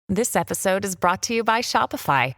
This episode is brought to you by Shopify.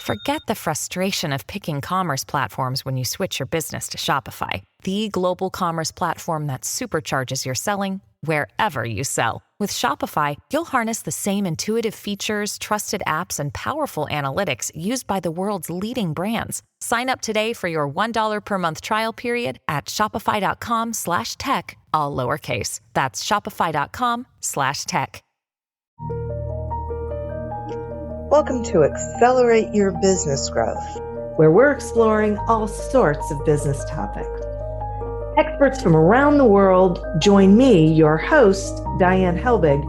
Forget the frustration of picking commerce platforms when you switch your business to Shopify, the global commerce platform that supercharges your selling wherever you sell. With Shopify, you'll harness the same intuitive features, trusted apps, and powerful analytics used by the world's leading brands. Sign up today for your $1 per month trial period at shopify.com/tech, all lowercase. That's shopify.com/tech. Welcome to Accelerate Your Business Growth, where we're exploring all sorts of business topics. Experts from around the world join me, your host, Diane Helbig,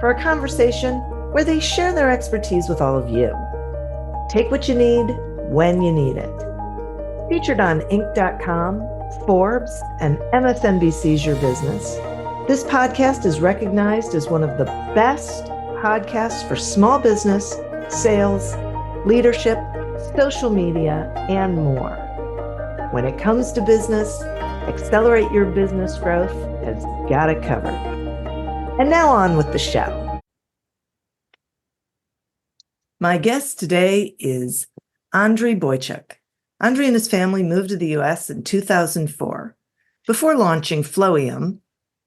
for a conversation where they share their expertise with all of you. Take what you need when you need it. Featured on Inc.com, Forbes, and MSNBC's Your Business, this podcast is recognized as one of the best podcasts for small business, sales, leadership, social media, and more. When it comes to business, Accelerate Your Business Growth has got it covered. And now on with the show. My guest today is Andriy Boychuk. Andriy and his family moved to the U.S. in 2004. Before launching Flowium,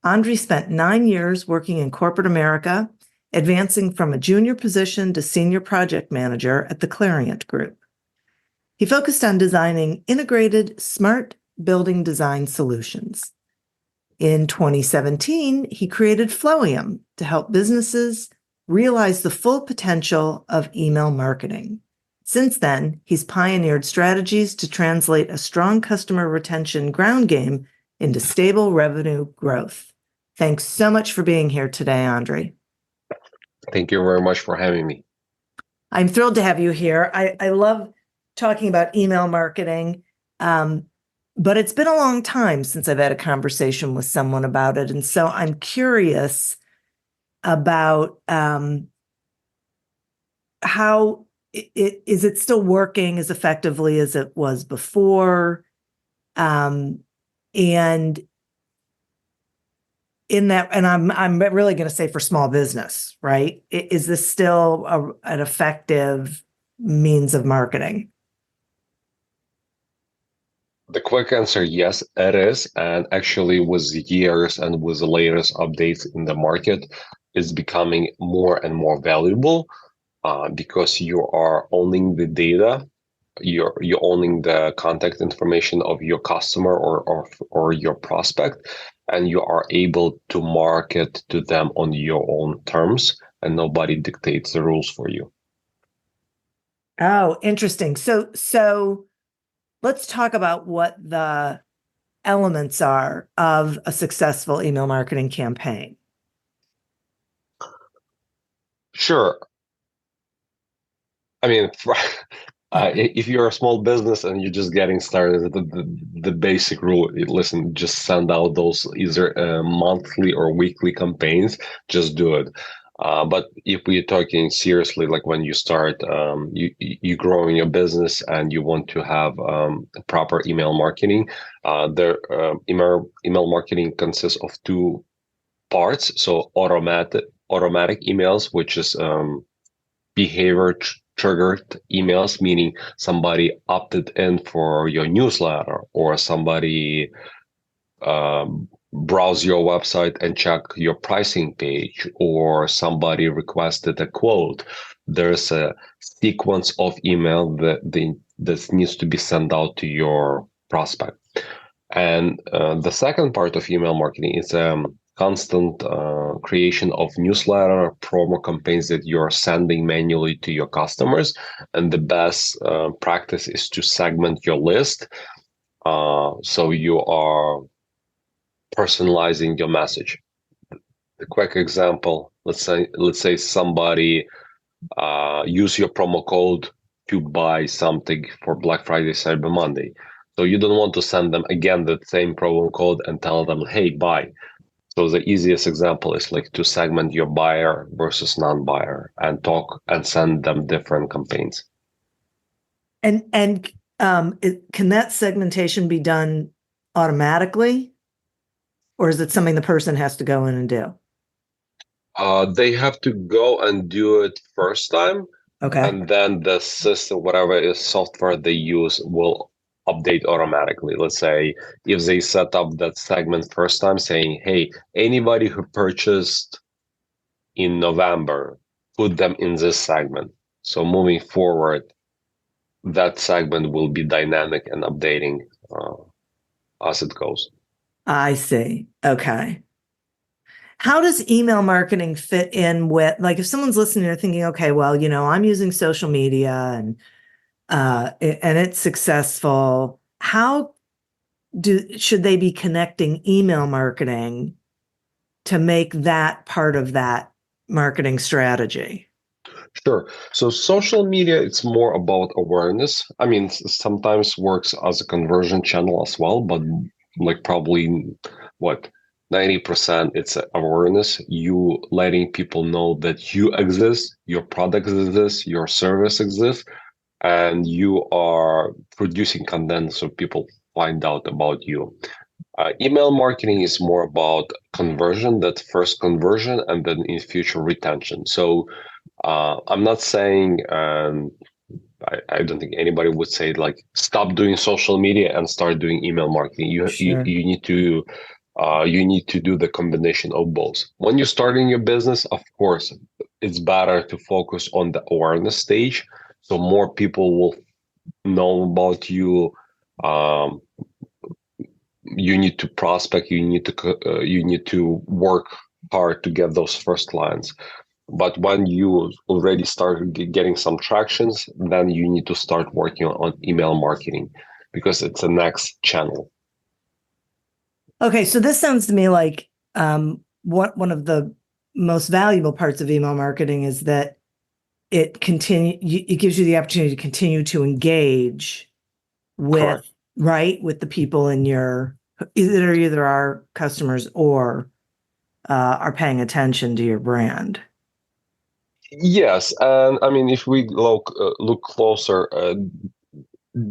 Andriy spent 9 years working in corporate America, advancing from a junior position to senior project manager at the Clariant Group. He focused on designing integrated, smart building design solutions. In 2017, he created Flowium to help businesses realize the full potential of email marketing. Since then, he's pioneered strategies to translate a strong customer retention ground game into stable revenue growth. Thanks so much for being here today, Andriy. Thank you very much for having me. I'm thrilled to have you here. I love talking about email marketing, but it's been a long time since I've had a conversation with someone about it. And so I'm curious about how is it still working as effectively as it was before? And in that, and I'm really going to say for small business, right? Is this still an effective means of marketing? The quick answer, yes, it is. And actually, with years and with the latest updates in the market, it's becoming more and more valuable because you are owning the data. You're owning the contact information of your customer or your prospect, and you are able to market to them on your own terms, and nobody dictates the rules for you. Oh, interesting. So let's talk about what the elements are of a successful email marketing campaign. Sure. I mean, if you're a small business and you're just getting started, the basic rule, listen, just send out those either monthly or weekly campaigns, just do it. But if we're talking seriously, like when you start, you growing your business and you want to have proper email marketing, email marketing consists of two parts. So automatic emails, which is behavior triggered emails, meaning somebody opted in for your newsletter or somebody browse your website and check your pricing page, or somebody requested a quote. There's a sequence of email that needs to be sent out to your prospect. And the second part of email marketing is constant creation of newsletter, promo campaigns that you're sending manually to your customers. And the best practice is to segment your list. So you are personalizing your message. The quick example, let's say somebody use your promo code to buy something for Black Friday, Cyber Monday. So you don't want to send them again the same promo code and tell them, hey, buy. So the easiest example is like to segment your buyer versus non-buyer and talk and send them different campaigns. And can that segmentation be done automatically, or is it something the person has to go in and do? They have to go and do it first time, Okay. and then the system, whatever is software they use, will update automatically. Let's say if they set up that segment first time saying, hey, anybody who purchased in November, put them in this segment. So moving forward, that segment will be dynamic and updating as it goes. I see. Okay. How does email marketing fit in with, like, if someone's listening, they're thinking, okay, well, I'm using social media and it's successful. How should they be connecting email marketing to make that part of that marketing strategy? Sure. So social media, it's more about awareness. I mean, sometimes works as a conversion channel as well, but like probably what 90% it's awareness. You letting people know that you exist, your product exists, your service exists, and you are producing content so people find out about you. Email marketing is more about conversion, that first conversion, and then in future retention. So I'm not saying, I don't think anybody would say like stop doing social media and start doing email marketing. Sure. You need to do the combination of both. When you're starting your business, of course, it's better to focus on the awareness stage, so more people will know about you. Um, you need to prospect. You need to work hard to get those first clients. But when you already start getting some tractions, then you need to start working on email marketing because it's the next channel. Okay, so this sounds to me like one of the most valuable parts of email marketing is that it gives you the opportunity to continue to engage with with the people in your either our customers or are paying attention to your brand. Yes, and I mean, if we look closer,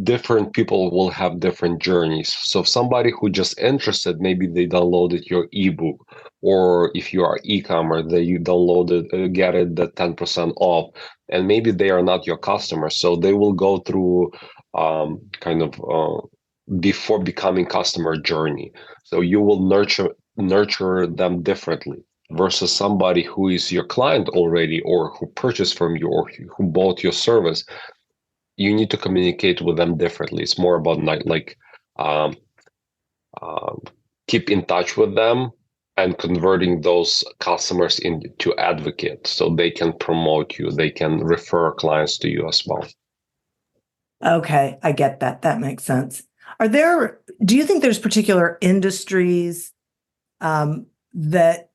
different people will have different journeys. So somebody who just interested, maybe they downloaded your ebook, or if you are e-commerce, they you downloaded, get it the 10% off, and maybe they are not your customer, so they will go through kind of before becoming customer journey. So you will nurture them differently versus somebody who is your client already, or who purchased from you, or who bought your service. You need to communicate with them differently. It's more about um, um, keep in touch with them and converting those customers into advocates so they can promote you. They can refer clients to you as well. Okay, I get that. That makes sense. Do you think there's particular industries that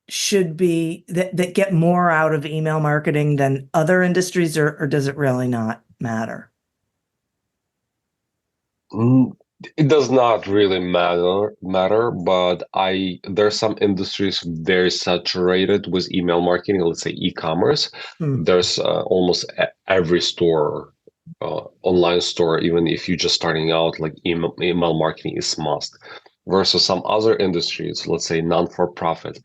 should be that get more out of email marketing than other industries, or does it really not matter? It does not really matter, but there's some industries very saturated with email marketing. Let's say e-commerce. There's almost every store, online store, even if you're just starting out, like email marketing is must. Versus some other industries, let's say non-for-profit,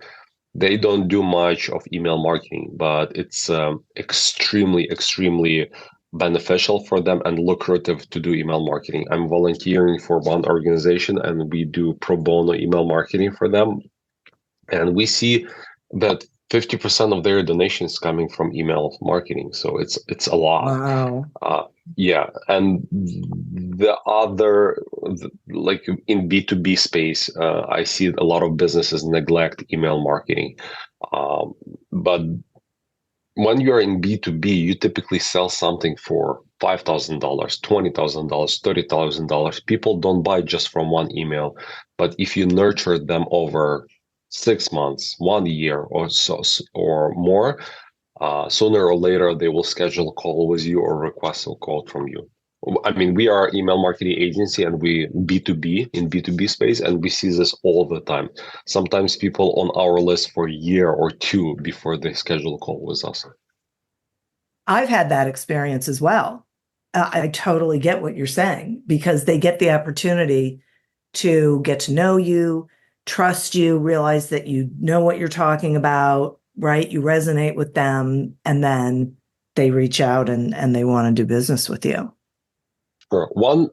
they don't do much of email marketing, but it's extremely beneficial for them and lucrative to do email marketing. I'm volunteering for one organization, and we do pro bono email marketing for them. And we see that 50% of their donations coming from email marketing. So it's a lot. Wow. Yeah. And the other, like in B2B space, I see a lot of businesses neglect email marketing. But when you're in B2B, you typically sell something for $5,000, $20,000, $30,000. People don't buy just from one email. But if you nurture them over 6 months, 1 year or so or more, sooner or later they will schedule a call with you or request a call from you. I mean, we are email marketing agency, and we B2B in B2B space, and we see this all the time. Sometimes people on our list for a year or two before they schedule a call with us. I've had that experience as well. I totally get what you're saying, because they get the opportunity to get to know you, trust you, realize that you know what you're talking about, right? You resonate with them, and then they reach out and they want to do business with you. Sure. One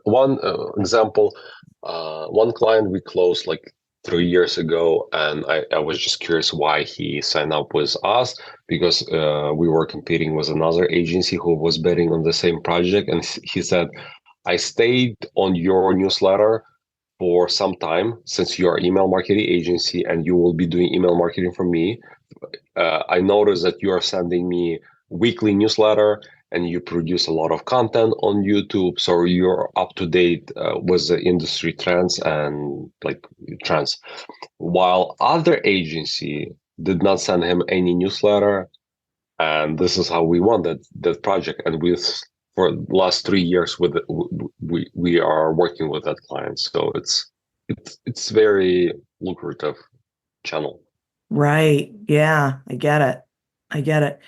example, one client we closed like 3 years ago, and I was just curious why he signed up with us, because we were competing with another agency who was betting on the same project, and he said, I stayed on your newsletter for some time since you're an email marketing agency and you will be doing email marketing for me. I noticed that you are sending me weekly newsletter and you produce a lot of content on YouTube, so you're up to date with the industry trends and like trends. While other agency did not send him any newsletter, and this is how we won that project. And for the last 3 years with we are working with that client, so it's very lucrative channel. Right. Yeah, I get it.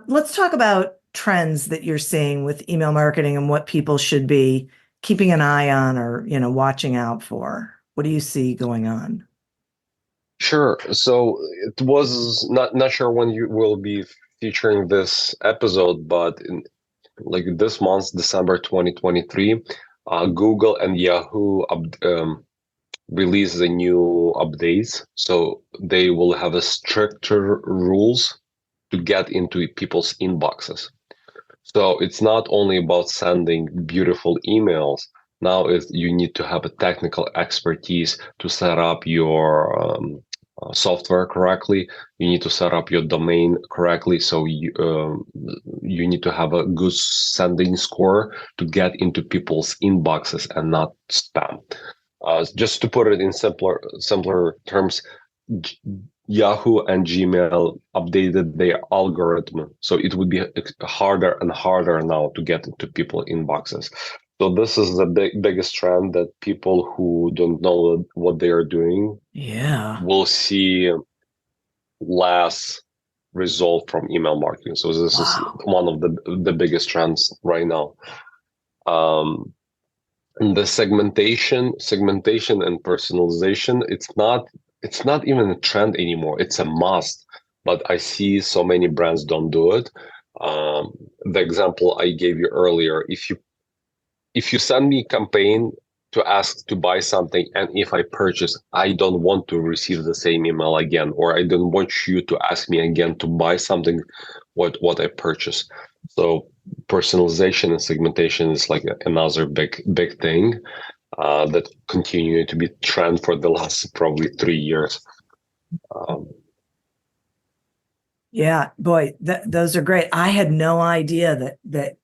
Let's talk about trends that you're seeing with email marketing and what people should be keeping an eye on or, watching out for. What do you see going on? Sure. So it was not sure when you will be featuring this episode, but in like this month, December 2023, Google and Yahoo release the new updates, so they will have a stricter rules to get into people's inboxes. So it's not only about sending beautiful emails. Now you need to have a technical expertise to set up your software correctly. You need to set up your domain correctly. So you need to have a good sending score to get into people's inboxes and not spam. Just to put it in simpler terms, Yahoo and Gmail updated their algorithm, so it would be harder and harder now to get into people's inboxes. So this is the biggest trend, that people who don't know what they are doing, will see less result from email marketing. So this is one of the biggest trends right now. And the segmentation and personalization, it's not even a trend anymore. It's a must, but I see so many brands don't do it. The example I gave you earlier, if you send me a campaign to ask to buy something, and if I purchase, I don't want to receive the same email again, or I don't want you to ask me again to buy something what I purchased. So personalization and segmentation is like another big thing that continue to be trend for the last probably 3 years. Yeah, boy, those are great. I had no idea that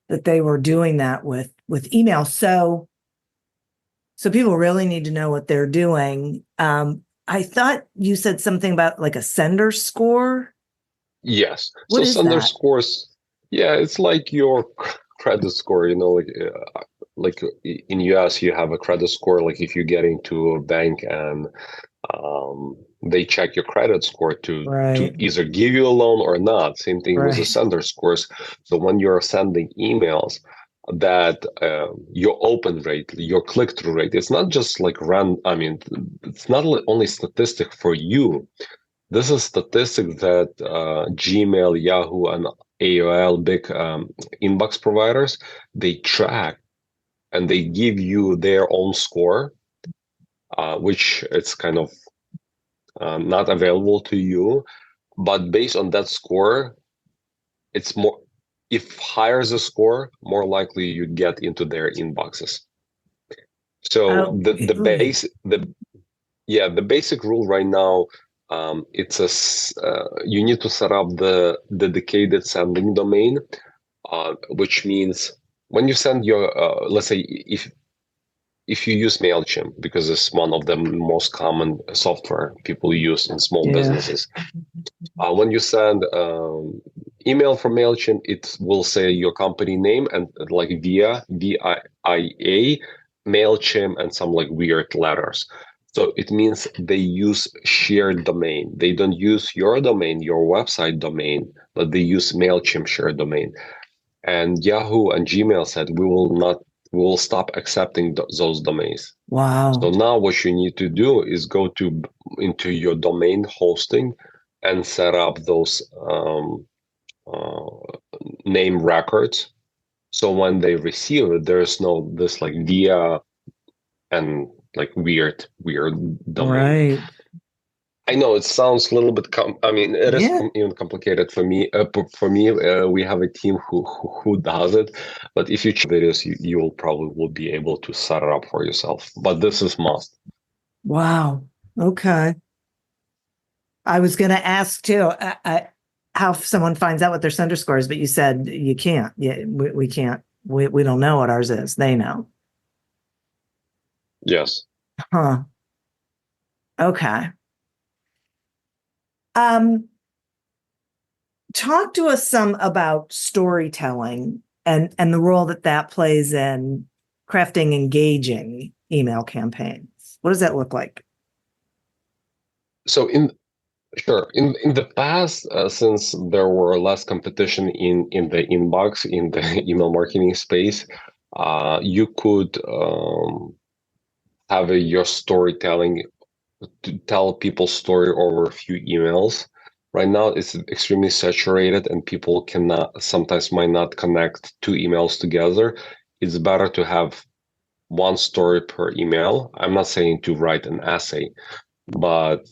they were doing that with email. So people really need to know what they're doing. I thought you said something about like a sender score. Yes. What is sender that? scores, yeah, it's like your credit score, like in US you have a credit score. Like if you get into a bank and they check your credit score to either give you a loan or not. Same thing with the sender scores. So when you're sending emails, that your open rate, your click-through rate, it's not just like it's not only statistic for you. This is statistic that Gmail, Yahoo, and AOL, big inbox providers, they track and they give you their own score, which it's kind of not available to you. But based on that score, it's more, if higher the score, more likely you get into their inboxes. So the basic rule right now, it's you need to set up the dedicated sending domain, which means when you send your let's say if you use MailChimp, because it's one of the most common software people use in small businesses, when you send email from MailChimp, it will say your company name and like VIA, MailChimp, and some like weird letters. So it means they use shared domain. They don't use your domain, your website domain, but they use MailChimp shared domain. And Yahoo and Gmail said, we will not we will stop accepting those domains. Wow. So now what you need to do is go into your domain hosting and set up those name records. So when they receive it, there's no this like via and like weird domain. Right. I know it sounds a little bit. It is Yeah. even complicated for me. We have a team who does it, but if you check videos, you will be able to set it up for yourself. But this is must. Wow. Okay. I was going to ask too, how someone finds out what their sender score is, but you said you can't. Yeah, we can't. We don't know what ours is. They know. Yes. Huh. Okay. Talk to us some about storytelling and the role that plays in crafting engaging email campaigns. What does that look like? So in the past, since there were less competition in the inbox in the email marketing space, you could have your storytelling to tell people's story over a few emails. Right now, it's extremely saturated, and people sometimes might not connect two emails together. It's better to have one story per email. I'm not saying to write an essay, but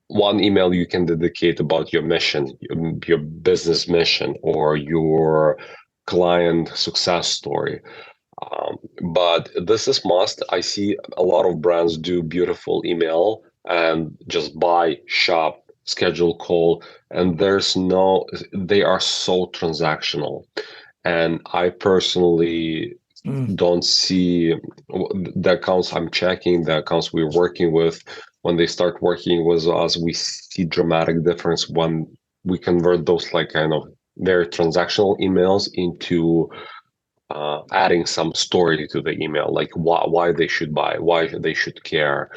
one email you can dedicate about your mission, your business mission, or your client success story. But this is must. I see a lot of brands do beautiful email and just buy, shop, schedule call, and they are so transactional. And I personally don't see the accounts I'm checking, the accounts we're working with. When they start working with us, we see dramatic difference when we convert those like kind of very transactional emails into adding some story to the email, like why they should buy, why they should care,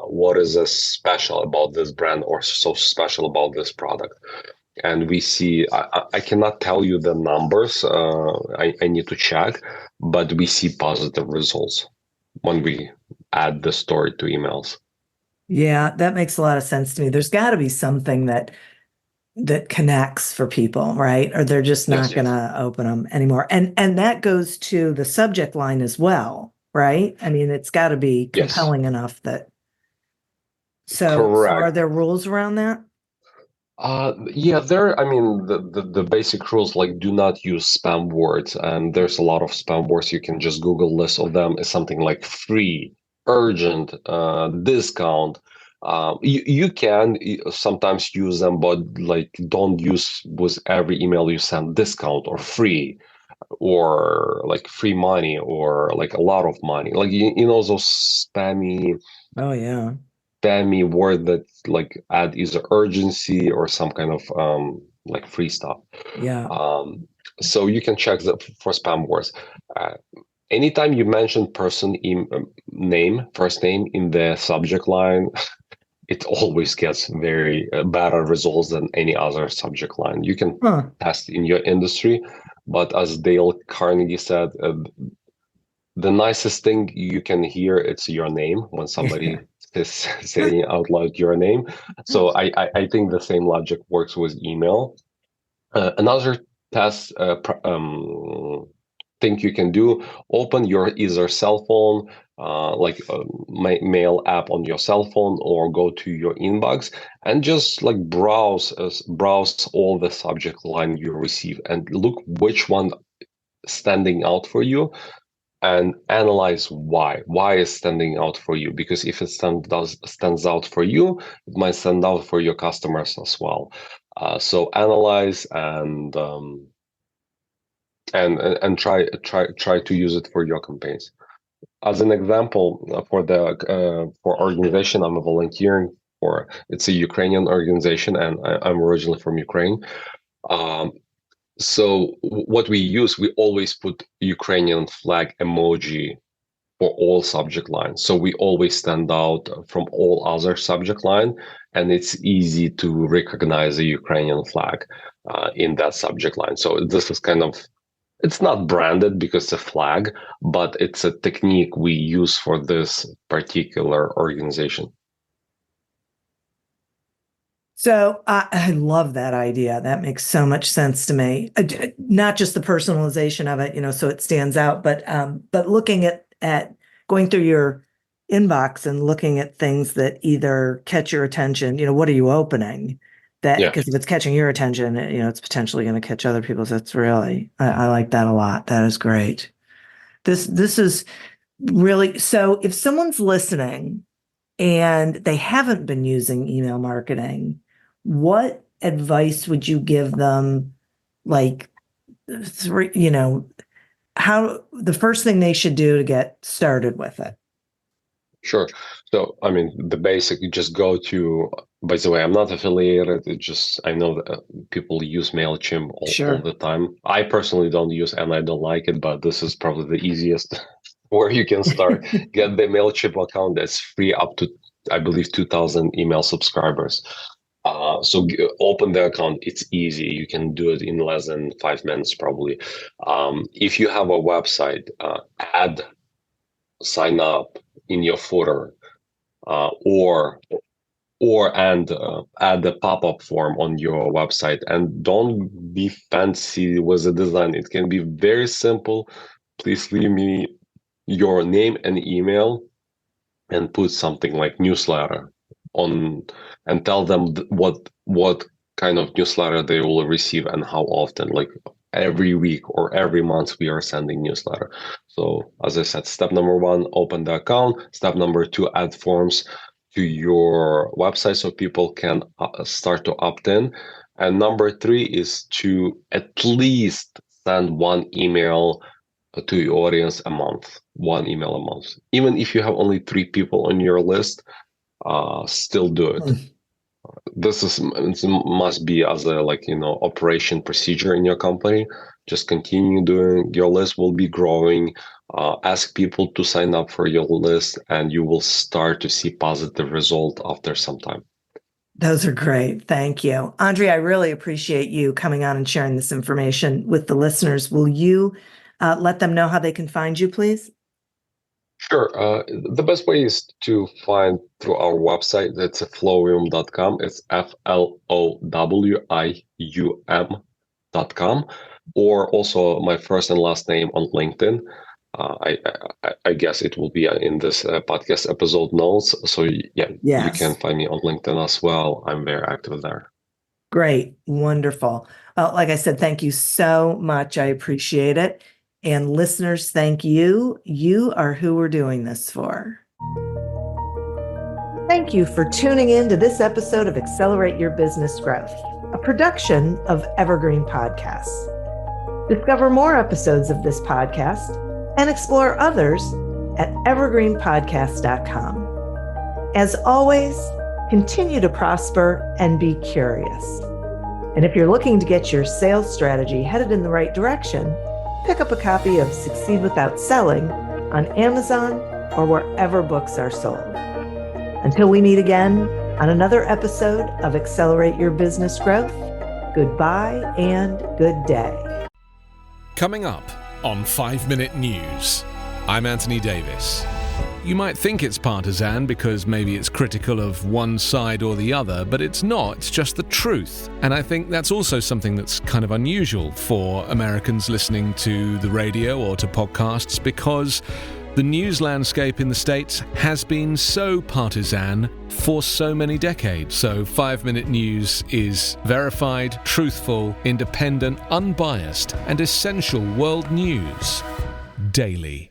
what is special about this brand or so special about this product. And we see, I cannot tell you the numbers, I need to check, but we see positive results when we add the story to emails. Yeah, that makes a lot of sense to me. There's got to be something that connects for people, right? Or they're just not going to open them anymore. And that goes to the subject line as well, right? I mean, it's got to be compelling enough that. So are there rules around that? Yeah, the basic rules, like do not use spam words, and there's a lot of spam words. You can just Google list of them. It's something like free, urgent, discount. You can sometimes use them, but like don't use with every email you send discount or free, or like free money, or like a lot of money. Like you know those spammy. Oh yeah. Spammy word that like add either urgency or some kind of like free stuff. Yeah. So you can check for spam words. Anytime you mention person name, first name in the subject line, it always gets very better results than any other subject line. You can test in your industry, but as Dale Carnegie said, the nicest thing you can hear, it's your name when somebody is saying out loud your name. So I think the same logic works with email. Another test thing you can do, open your either cell phone, like a mail app on your cell phone, or go to your inbox and just like browse all the subject line you receive and look which one standing out for you, and analyze why is standing out for you, because if it stands out for you, it might stand out for your customers as well. So analyze and try to use it for your campaigns. As an example, for organization I'm volunteering for, it's a Ukrainian organization, and I'm originally from Ukraine. So what we use, we always put Ukrainian flag emoji for all subject lines. So we always stand out from all other subject line, and it's easy to recognize the Ukrainian flag in that subject line. So this is kind of, it's not branded because it's a flag, but it's a technique we use for this particular organization. So I love that idea. That makes so much sense to me. Not just the personalization of it, so it stands out, but looking at going through your inbox and looking at things that either catch your attention. What are you opening? Because if it's catching your attention, it's potentially going to catch other people's. That's really, I like that a lot. That is great. This is really, so if someone's listening and they haven't been using email marketing, what advice would you give them? Like, how the first thing they should do to get started with it? Sure. So, the basic, you just go to, by the way, I'm not affiliated. I know that people use MailChimp all the time. I personally don't use and I don't like it, but this is probably the easiest where you can start. Get the MailChimp account that's free up to, I believe, 2,000 email subscribers. So open the account. It's easy. You can do it in less than 5 minutes, probably. If you have a website, add sign up in your footer, or add a pop-up form on your website. And don't be fancy with the design. It can be very simple. Please leave me your name and email and put something like newsletter on, and tell them what kind of newsletter they will receive and how often, like every week or every month we are sending newsletter. So as I said, step number 1, open the account. Step number 2, add forms to your website so people can start to opt in. And number 3 is to at least send one email to your audience a month, one email a month. Even if you have only 3 people on your list, still do it. It must be as a operation procedure in your company. Just continue doing. Your list will be growing. Ask people to sign up for your list, and you will start to see positive result after some time. Those are great. Thank you, Andriy. I really appreciate you coming on and sharing this information with the listeners. Will you let them know how they can find you, please? Sure. The best way is to find through our website. That's flowium.com. It's FLOWIUM.com, or also my first and last name on LinkedIn. I guess it will be in this podcast episode notes. So you can find me on LinkedIn as well. I'm very active there. Great. Wonderful. Well, like I said, thank you so much. I appreciate it. And listeners, thank you. You are who we're doing this for. Thank you for tuning in to this episode of Accelerate Your Business Growth, a production of Evergreen Podcasts. Discover more episodes of this podcast and explore others at evergreenpodcast.com. As always, continue to prosper and be curious. And if you're looking to get your sales strategy headed in the right direction, pick up a copy of Succeed Without Selling on Amazon or wherever books are sold. Until we meet again on another episode of Accelerate Your Business Growth, goodbye and good day. Coming up on 5 Minute News, I'm Anthony Davis. You might think it's partisan because maybe it's critical of one side or the other, but it's not. It's just the truth. And I think that's also something that's kind of unusual for Americans listening to the radio or to podcasts, because the news landscape in the States has been so partisan for so many decades. So 5 Minute News is verified, truthful, independent, unbiased, and essential world news daily.